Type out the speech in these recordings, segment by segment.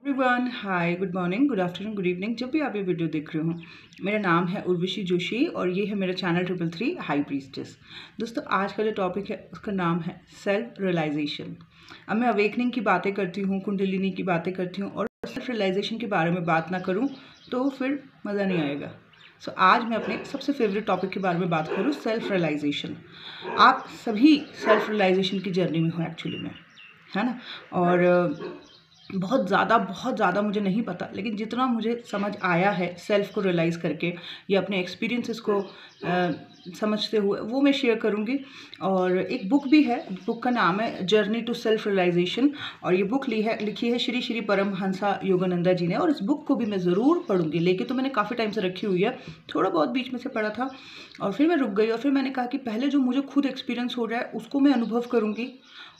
Everyone, hi, good morning, good afternoon, good evening. जब भी आप ये वीडियो देख रहे हो, मेरा नाम है उर्वशी जोशी और ये है मेरा चैनल 333 हाई प्रीस्टेस। दोस्तों, आज का जो टॉपिक है उसका नाम है सेल्फ रियलाइजेशन। अब मैं अवेकनिंग की बातें करती हूँ, कुंडलिनी की बातें करती हूँ और सेल्फ रियलाइजेशन के बारे में बात ना करूँ तो फिर मज़ा नहीं आएगा। सो आज मैं अपने सबसे फेवरेट टॉपिक के बारे में बात करूँ, सेल्फ रियलाइजेशन। आप सभी सेल्फ रियलाइजेशन की जर्नी में हो एक्चुअली में, है ना। और बहुत ज़्यादा मुझे नहीं पता, लेकिन जितना मुझे समझ आया है सेल्फ़ को रियलाइज़ करके या अपने एक्सपीरियंसेस को समझते हुए, वो मैं शेयर करूँगी। और एक बुक भी है, बुक का नाम है जर्नी टू सेल्फ रियलाइजेशन और ये बुक लिखी है श्री श्री परमहंसा योगानंदा जी ने। और इस बुक को भी मैं ज़रूर पढ़ूँगी। लेके तो मैंने काफ़ी टाइम से रखी हुई है, थोड़ा बहुत बीच में से पढ़ा था और फिर मैं रुक गई। और फिर मैंने कहा कि पहले जो मुझे खुद एक्सपीरियंस हो रहा है उसको मैं अनुभव करूँगी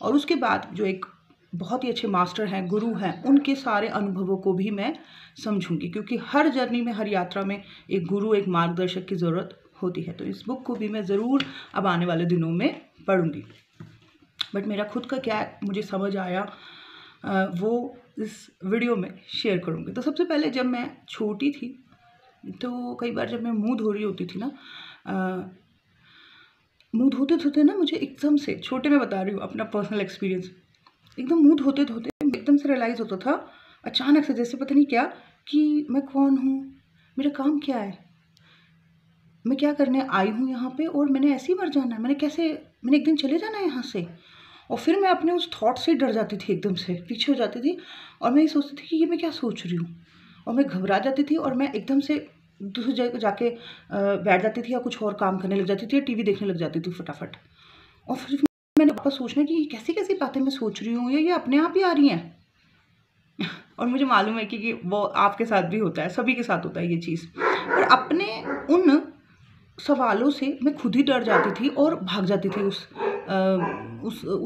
और उसके बाद जो एक बहुत ही अच्छे मास्टर हैं, गुरु हैं, उनके सारे अनुभवों को भी मैं समझूंगी, क्योंकि हर जर्नी में, हर यात्रा में एक गुरु, एक मार्गदर्शक की ज़रूरत होती है। तो इस बुक को भी मैं ज़रूर अब आने वाले दिनों में पढ़ूंगी। बट मेरा खुद का क्या मुझे समझ आया वो इस वीडियो में शेयर करूंगी। तो सबसे पहले जब मैं छोटी थी तो कई बार जब मैं मुँह धो रही होती थी ना, मुँह धोते धोते ना मुझे एकदम से, छोटे में बता रही हूँ अपना पर्सनल एक्सपीरियंस, एकदम मुँह धोते धोते एकदम से रियलाइज़ होता था अचानक से, जैसे पता नहीं क्या, कि मैं कौन हूँ, मेरा काम क्या है, मैं क्या करने आई हूँ यहाँ पे और मैंने ऐसे ही मर जाना है, मैंने एक दिन चले जाना है यहाँ से। और फिर मैं अपने उस थॉट से डर जाती थी, एकदम से पीछे हो जाती थी और मैं ये सोचती थी कि ये मैं क्या सोच रही हूँ। और मैं घबरा जाती थी और मैं एकदम से दूसरी जगह जाके बैठ जाती थी या कुछ और काम करने लग जाती थी या टीवी देखने लग जाती थी फटाफट। और फिर मैंने वापस सोचना कि ये कैसी कैसी बातें मैं सोच रही हूँ या ये अपने आप ही आ रही हैं। और मुझे मालूम है कि वो आपके साथ भी होता है, सभी के साथ होता है ये चीज़। और अपने उन सवालों से मैं खुद ही डर जाती थी और भाग जाती थी उस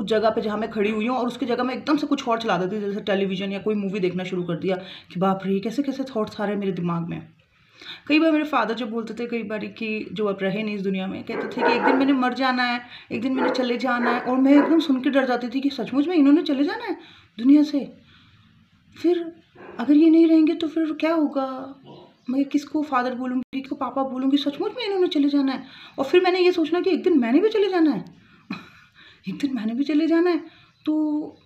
जगह पे जहाँ मैं खड़ी हुई हूँ, और उसकी जगह मैं एकदम से कुछ और चला देती थी, जैसे टेलीविज़न या कोई मूवी देखना शुरू कर दिया कि बाप रे कैसे कैसे थॉट्स आ रहे हैं मेरे दिमाग में। कई बार मेरे फादर जब बोलते थे, कई बार कि जो अब रहे नहीं इस दुनिया में, कहते थे कि एक दिन मैंने मर जाना है, एक दिन मैंने चले जाना है। और मैं एकदम सुन के डर जाती थी कि सचमुच में इन्होंने चले जाना है दुनिया से। फिर अगर ये नहीं रहेंगे तो फिर क्या होगा, मैं किसको फादर बोलूँगी, किसको पापा बोलूँगी, सचमुच में इन्होंने चले जाना है। और फिर मैंने ये सोचना कि एक दिन मैंने भी चले जाना है एक दिन मैंने भी चले जाना है। तो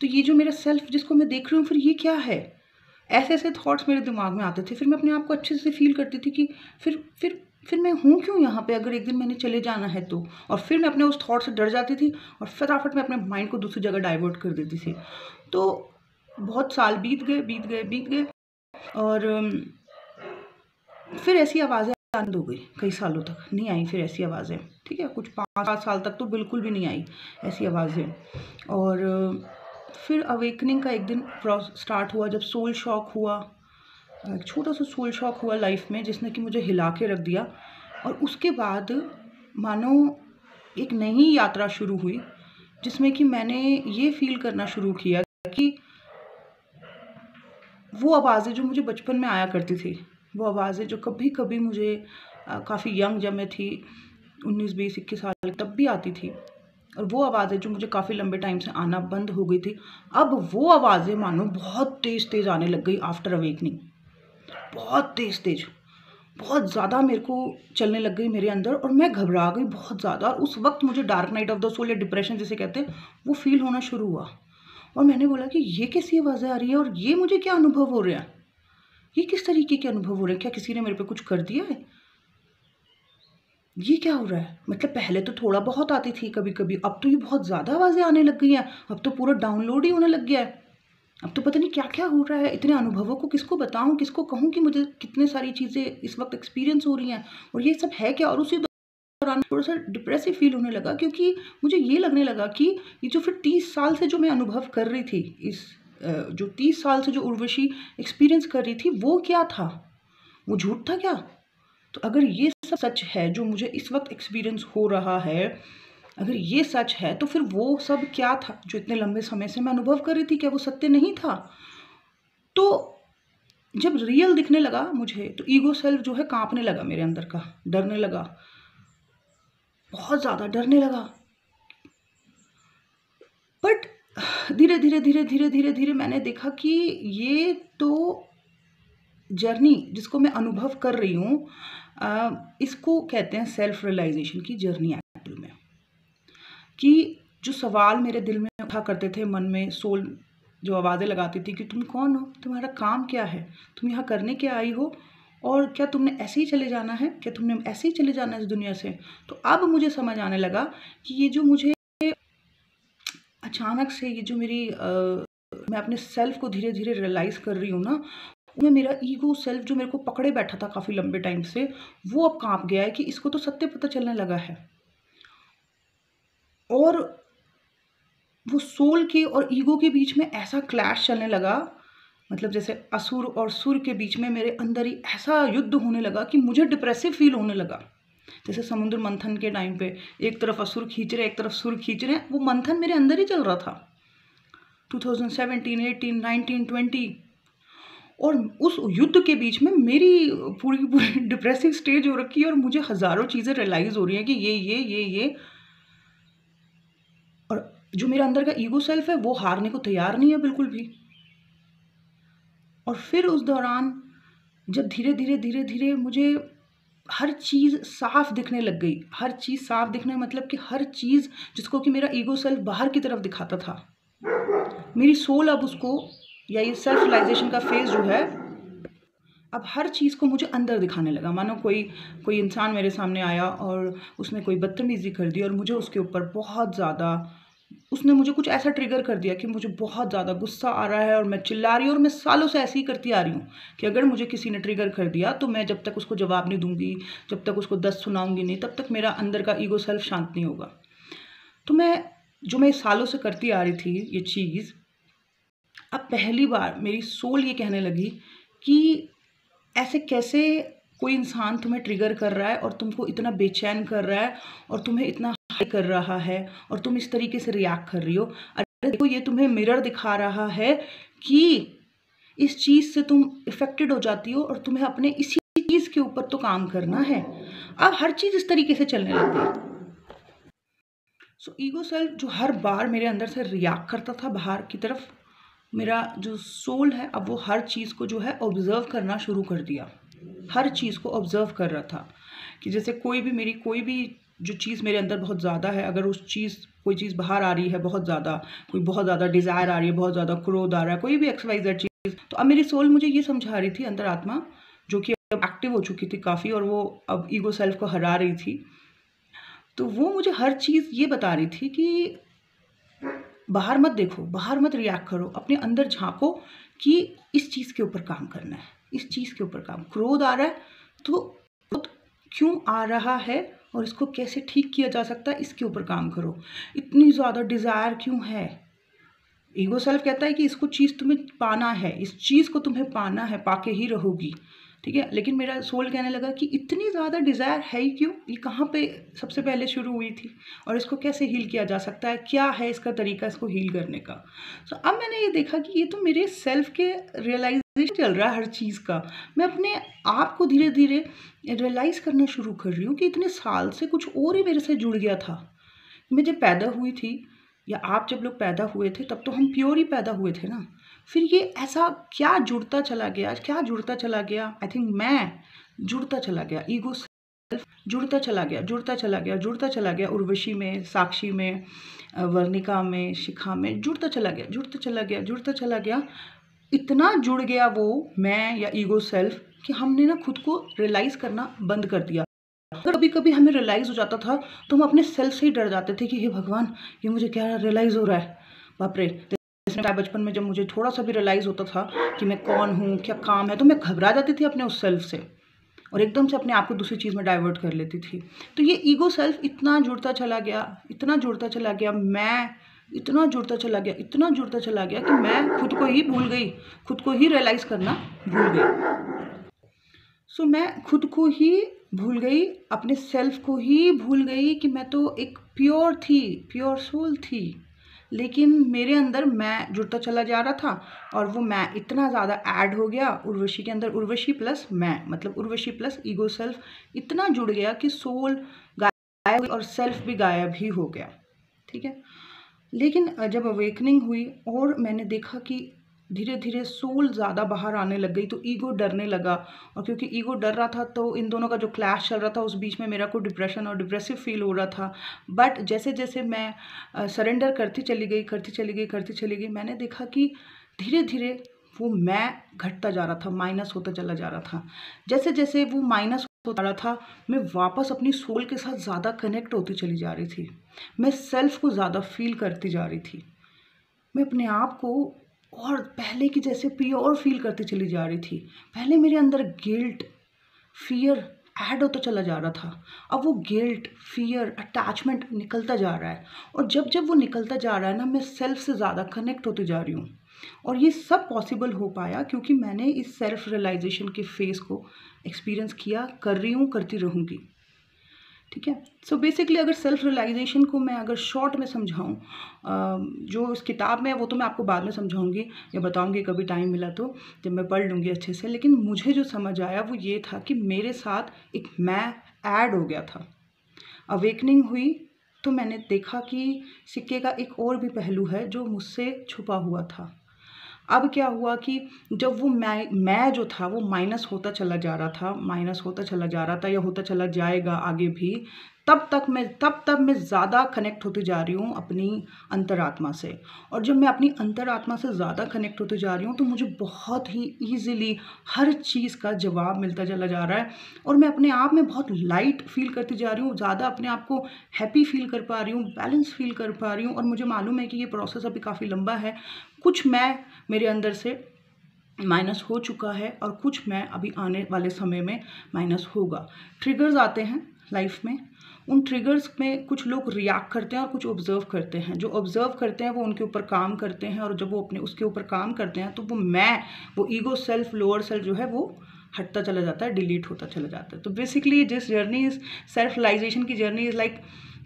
ये जो मेरा सेल्फ जिसको मैं देख रही हूँ, फिर ये क्या है। ऐसे ऐसे थॉट्स मेरे दिमाग में आते थे। फिर मैं अपने आप को अच्छे से फील करती थी कि फिर मैं हूँ क्यों यहाँ पे, अगर एक दिन मैंने चले जाना है तो। और फिर मैं अपने उस थॉट से डर जाती थी और फटाफट मैं अपने माइंड को दूसरी जगह डाइवर्ट कर देती थी। तो बहुत साल बीत गए और फिर ऐसी आवाज़ें बंद हो गई, कई सालों तक नहीं आई फिर ऐसी आवाज़ें। ठीक है, कुछ 5-7 साल तक तो बिल्कुल भी नहीं आई ऐसी आवाज़ें। और फिर अवेकनिंग का एक दिन स्टार्ट हुआ, जब सोल शॉक हुआ, एक छोटा सा सोल शॉक हुआ लाइफ में, जिसने कि मुझे हिला के रख दिया। और उसके बाद मानो एक नई यात्रा शुरू हुई, जिसमें कि मैंने ये फील करना शुरू किया कि वो आवाज़ें जो मुझे बचपन में आया करती थी, वो आवाज़ें जो कभी कभी मुझे काफ़ी यंग जब मैं थी 19-20-21 साल तब भी आती थी, और वो आवाज़ें जो मुझे काफ़ी लंबे टाइम से आना बंद हो गई थी, अब वो आवाज़ें मानो बहुत तेज़ आने लग गई आफ्टर अवेकनिंग। बहुत तेज़ बहुत ज़्यादा मेरे को चलने लग गई मेरे अंदर, और मैं घबरा गई बहुत ज़्यादा। और उस वक्त मुझे dark night of the soul या डिप्रेशन जिसे कहते हैं, वो फील होना शुरू हुआ। और मैंने बोला कि ये कैसी आवाज़ें आ रही है और ये मुझे क्या अनुभव हो रहा है, ये किस तरीके के अनुभव हो रहे हैं, क्या किसी ने मेरे पे कुछ कर दिया है, ये क्या हो रहा है। मतलब पहले तो थोड़ा बहुत आती थी कभी कभी, अब तो ये बहुत ज़्यादा आवाज़ें आने लग गई हैं, अब तो पूरा डाउनलोड ही होने लग गया है। अब तो पता नहीं क्या क्या हो रहा है, इतने अनुभवों को किसको बताऊं, किसको कहूं कि मुझे कितने सारी चीज़ें इस वक्त एक्सपीरियंस हो रही हैं और ये सब है क्या। और उसी दौरान थोड़ा सा डिप्रेसिव फील होने लगा, क्योंकि मुझे ये लगने लगा कि ये जो फिर 30 साल से जो मैं अनुभव कर रही थी, इस जो 30 साल से जो उर्वशी एक्सपीरियंस कर रही थी, वो क्या था, वो झूठ था क्या। तो अगर ये सब सच है जो मुझे इस वक्त एक्सपीरियंस हो रहा है, अगर ये सच है तो फिर वो सब क्या था जो इतने लंबे समय से मैं अनुभव कर रही थी, क्या वो सत्य नहीं था। तो जब रियल दिखने लगा मुझे, तो ईगो सेल्फ जो है कांपने लगा मेरे अंदर का, डरने लगा, बहुत ज़्यादा डरने लगा। बट धीरे धीरे धीरे धीरे धीरे धीरे मैंने देखा कि ये तो जर्नी जिसको मैं अनुभव कर रही हूँ, इसको कहते हैं सेल्फ रियलाइजेशन की जर्नी एक्चुअल में। कि जो सवाल मेरे दिल में उठा करते थे, मन में सोल जो आवाज़ें लगाती थी कि तुम कौन हो, तुम्हारा काम क्या है, तुम यहाँ करने क्या आई हो, और क्या तुमने ऐसे ही चले जाना है, क्या तुमने ऐसे ही चले जाना है इस दुनिया से। तो अब मुझे समझ आने लगा कि ये जो मुझे अचानक से ये जो मेरी मैं अपने सेल्फ को धीरे धीरे रियलाइज़ कर रही हूँ ना, उसमें मेरा ईगो सेल्फ जो मेरे को पकड़े बैठा था काफ़ी लंबे टाइम से, वो अब काँप गया है कि इसको तो सत्य पता चलने लगा है। और वो सोल के और ईगो के बीच में ऐसा क्लैश चलने लगा, मतलब जैसे असुर और सुर के बीच में मेरे अंदर ही ऐसा युद्ध होने लगा कि मुझे डिप्रेसिव फील होने लगा। जैसे समुद्र मंथन के टाइम पे एक तरफ असुर खींच रहे, एक तरफ सुर खींच रहे, वो मंथन मेरे अंदर ही चल रहा था 2017, 18, 19, 20। और उस युद्ध के बीच में मेरी पूरी डिप्रेसिव स्टेज हो रखी है और मुझे हज़ारों चीज़ें रियलाइज़ हो रही हैं कि ये और जो मेरा अंदर का ईगो सेल्फ है वो हारने को तैयार नहीं है बिल्कुल भी। और फिर उस दौरान जब धीरे धीरे धीरे धीरे मुझे हर चीज़ साफ दिखने लग गई, हर चीज़ साफ दिखने मतलब कि हर चीज़ जिसको कि मेरा ईगो सेल्फ बाहर की तरफ दिखाता था, मेरी सोल अब उसको, या ये सेल्फ रियलाइजेशन का फेज़ जो है, अब हर चीज़ को मुझे अंदर दिखाने लगा। मानो कोई इंसान मेरे सामने आया और उसने कोई बदतमीज़ी कर दी और मुझे उसके ऊपर बहुत ज़्यादा, उसने मुझे कुछ ऐसा ट्रिगर कर दिया कि मुझे बहुत ज़्यादा गुस्सा आ रहा है और मैं चिल्ला रही हूँ। और मैं सालों से ऐसे ही करती आ रही हूँ कि अगर मुझे किसी ने ट्रिगर कर दिया तो मैं जब तक उसको जवाब नहीं दूंगी, जब तक उसको 10 सुनाऊंगी नहीं, तब तक मेरा अंदर का ईगो सेल्फ शांत नहीं होगा। तो मैं सालों से करती आ रही थी ये चीज़, अब पहली बार मेरी सोल ये कहने लगी कि ऐसे कैसे कोई इंसान तुम्हें ट्रिगर कर रहा है और तुमको इतना बेचैन कर रहा है और तुम्हें इतना हाई कर रहा है और तुम इस तरीके से रिएक्ट कर रही हो। अरे देखो, ये तुम्हें मिरर दिखा रहा है कि इस चीज़ से तुम इफेक्टेड हो जाती हो और तुम्हें अपने इसी चीज़ के ऊपर तो काम करना है। अब हर चीज़ इस तरीके से चलने लग गई। सो ईगो सेल्फ जो हर बार मेरे अंदर से रिएक्ट करता था बाहर की तरफ, मेरा जो सोल है अब वो हर चीज़ को जो है ऑब्जर्व करना शुरू कर दिया। हर चीज़ को ऑब्जर्व कर रहा था कि जैसे कोई भी जो चीज़ मेरे अंदर बहुत ज़्यादा है, अगर कोई चीज़ बाहर आ रही है बहुत ज़्यादा, कोई बहुत ज़्यादा डिज़ायर आ रही है, बहुत ज़्यादा क्रोध आ रहा है, कोई भी XYZ चीज़, तो अब मेरी सोल मुझे ये समझा रही थी, अंदर आत्मा जो कि अब एक्टिव हो चुकी थी काफ़ी और वो अब ईगो सेल्फ को हरा रही थी, तो वो मुझे हर चीज़ ये बता रही थी कि बाहर मत देखो, बाहर मत रिएक्ट करो, अपने अंदर झांको कि इस चीज़ के ऊपर काम करना है, इस चीज़ के ऊपर काम। क्रोध आ रहा है तो क्रोध क्यों आ रहा है और इसको कैसे ठीक किया जा सकता है, इसके ऊपर काम करो। इतनी ज़्यादा डिज़ायर क्यों है? ईगो सेल्फ कहता है कि इसको चीज़ तुम्हें पाना है, इस चीज़ को तुम्हें पाना है, पाके ही रहोगी, ठीक है। लेकिन मेरा सोल कहने लगा कि इतनी ज़्यादा डिज़ायर है ही क्यों, ये कहाँ पे सबसे पहले शुरू हुई थी और इसको कैसे हील किया जा सकता है, क्या है इसका तरीका इसको हील करने का। सो अब मैंने ये देखा कि ये तो मेरे सेल्फ के रियलाइजेशन चल रहा है हर चीज़ का। मैं अपने आप को धीरे धीरे रियलाइज़ करना शुरू कर रही हूँ कि इतने साल से कुछ और ही मेरे से जुड़ गया था। मैं जब पैदा हुई थी या आप जब लोग पैदा हुए थे तब तो हम प्योर ही पैदा हुए थे ना, फिर ये ऐसा क्या जुड़ता चला गया, क्या जुड़ता चला गया। आई थिंक मैं जुड़ता चला गया, ईगो सेल्फ जुड़ता चला गया, जुड़ता चला गया, जुड़ता चला गया, उर्वशी में, साक्षी में, वर्णिका में, शिखा में, जुड़ता चला गया, जुड़ता चला गया, जुड़ता चला गया। इतना जुड़ गया वो मैं या ईगो सेल्फ कि हमने ना खुद को रियलाइज़ करना बंद कर दिया। कभी कभी हमें रियलाइज़ हो जाता था तो हम अपने सेल्फ से ही डर जाते थे कि हे भगवान, ये मुझे क्या रियलाइज़ हो रहा है, बाप रे। जैसे बचपन में जब मुझे थोड़ा सा भी रियलाइज़ होता था कि मैं कौन हूँ, क्या काम है, तो मैं घबरा जाती थी अपने उस सेल्फ से और एकदम से अपने आप को दूसरी चीज़ में डाइवर्ट कर लेती थी। तो ये ईगो सेल्फ इतना जुड़ता चला गया, इतना जुड़ता चला गया, मैं इतना जुड़ता चला गया, इतना जुड़ता चला गया कि मैं खुद को ही भूल गई, खुद को ही रियलाइज़ करना भूल गई। सो मैं खुद को ही भूल गई, अपने सेल्फ को ही भूल गई कि मैं तो एक प्योर थी, प्योर सोल थी। लेकिन मेरे अंदर मैं जुड़ता चला जा रहा था और वो मैं इतना ज़्यादा ऐड हो गया उर्वशी के अंदर, उर्वशी प्लस मैं, मतलब उर्वशी प्लस ईगो सेल्फ इतना जुड़ गया कि सोल गायब और सेल्फ भी गायब ही हो गया, ठीक है। लेकिन जब अवेकनिंग हुई और मैंने देखा कि धीरे धीरे सोल ज़्यादा बाहर आने लग गई, तो ईगो डरने लगा। और क्योंकि ईगो डर रहा था तो इन दोनों का जो क्लैश चल रहा था, उस बीच में मेरा को डिप्रेशन और डिप्रेसिव फील हो रहा था। बट जैसे जैसे मैं सरेंडर करती चली गई, मैंने देखा कि धीरे धीरे वो मैं घटता जा रहा था, माइनस होता चला जा रहा था। जैसे जैसे वो माइनस होता जा रहा था, मैं वापस अपनी सोल के साथ ज़्यादा कनेक्ट होती चली जा रही थी। मैं सेल्फ को ज़्यादा फील करती जा रही थी। मैं अपने आप को और पहले की जैसे प्योर फील करती चली जा रही थी। पहले मेरे अंदर गिल्ट, फियर ऐड होता चला जा रहा था। अब वो गिल्ट, फियर, अटैचमेंट निकलता जा रहा है। और जब जब वो निकलता जा रहा है ना, मैं सेल्फ से ज़्यादा कनेक्ट होती जा रही हूँ। और ये सब पॉसिबल हो पाया क्योंकि मैंने इस सेल्फ रियलाइजेशन के फेज़ को एक्सपीरियंस किया, कर रही हूँ, करती रहूँगी। ठीक है। सो बेसिकली अगर सेल्फ रियलाइजेशन को मैं अगर शॉर्ट में समझाऊँ, जो इस किताब में है वो तो मैं आपको बाद में समझाऊंगी या बताऊंगी, कभी टाइम मिला तो जब मैं पढ़ लूँगी अच्छे से। लेकिन मुझे जो समझ आया वो ये था कि मेरे साथ एक मैं ऐड हो गया था। अवेकनिंग हुई तो मैंने देखा कि सिक्के का एक और भी पहलू है जो मुझसे छुपा हुआ था। अब क्या हुआ कि जब वो मैं जो था वो माइनस होता चला जा रहा था, माइनस होता चला जा रहा था या होता चला जाएगा आगे भी, तब मैं ज़्यादा कनेक्ट होती जा रही हूँ अपनी अंतरात्मा से। और जब मैं अपनी अंतरात्मा से ज़्यादा कनेक्ट होती जा रही हूँ तो मुझे बहुत ही ईज़िली हर चीज़ का जवाब मिलता चला जा रहा है। और मैं अपने आप में बहुत लाइट फील करती जा रही हूँ, ज़्यादा अपने आप को हैप्पी फील कर पा रही हूँ, बैलेंस फील कर पा रही हूँ। और मुझे मालूम है कि ये प्रोसेस अभी काफ़ी लंबा है। कुछ मैं मेरे अंदर से माइनस हो चुका है और कुछ मैं अभी आने वाले समय में माइनस होगा। ट्रिगर्स आते हैं लाइफ में, उन ट्रिगर्स में कुछ लोग रिएक्ट करते हैं और कुछ ऑब्जर्व करते हैं। जो ऑब्जर्व करते हैं वो उनके ऊपर काम करते हैं, और जब वो अपने उसके ऊपर काम करते हैं तो वो ईगो सेल्फ, लोअर सेल्फ जो है वो हटता चला जाता है, डिलीट होता चला जाता है। तो basically this journey is self realization की जर्नी इज़ लाइक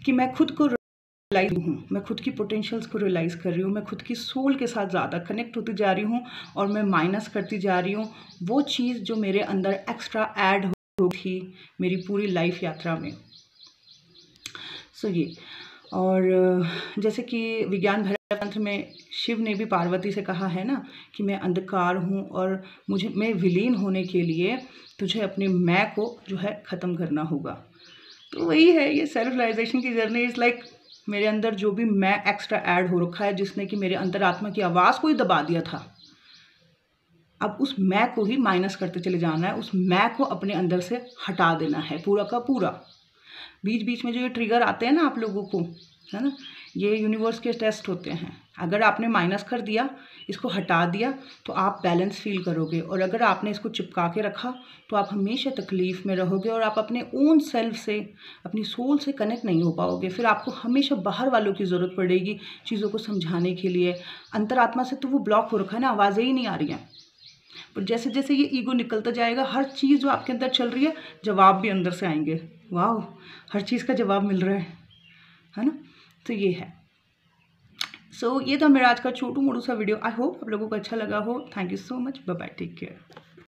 कि मैं खुद को रियलाइज हूँ, मैं खुद की पोटेंशियल्स को रियलाइज़ कर रही हूँ, मैं खुद की सोल के साथ ज़्यादा कनेक्ट होती जा रही हूँ और मैं माइनस करती जा रही हूँ वो चीज़ जो मेरे अंदर एक्स्ट्रा ऐड हो थी मेरी पूरी लाइफ यात्रा में। सो ये, और जैसे कि विज्ञान भैरव तंत्र में शिव ने भी पार्वती से कहा है ना कि मैं अंधकार हूँ और मैं विलीन होने के लिए तुझे अपने मैं को जो है ख़त्म करना होगा। तो वही है, ये सेल्फ रियलाइजेशन की जर्नी इज़ लाइक मेरे अंदर जो भी मैं एक्स्ट्रा ऐड हो रखा है, जिसने कि मेरे अंतरात्मा की आवाज़ को ही दबा दिया था, अब उस मैं को ही माइनस करते चले जाना है, उस मैं को अपने अंदर से हटा देना है पूरा का पूरा। बीच बीच में जो ये ट्रिगर आते हैं ना आप लोगों को, है ना, ये यूनिवर्स के टेस्ट होते हैं। अगर आपने माइनस कर दिया, इसको हटा दिया, तो आप बैलेंस फील करोगे। और अगर आपने इसको चिपका के रखा तो आप हमेशा तकलीफ़ में रहोगे और आप अपने ओन सेल्फ से, अपनी सोल से कनेक्ट नहीं हो पाओगे। फिर आपको हमेशा बाहर वालों की ज़रूरत पड़ेगी चीज़ों को समझाने के लिए। अंतरात्मा से तो वो ब्लॉक हो रखा है ना, आवाज़ें ही नहीं आ रही हैं। पर जैसे जैसे ये ईगो निकलता जाएगा, हर चीज़ जो आपके अंदर चल रही है, जवाब भी अंदर से आएंगे। वाह, हर चीज़ का जवाब मिल रहा है ना। तो ये है। सो ये था मेरा आज का छोटू मोटू सा वीडियो। आई होप आप लोगों को अच्छा लगा हो। Thank you so much. Bye bye, take care.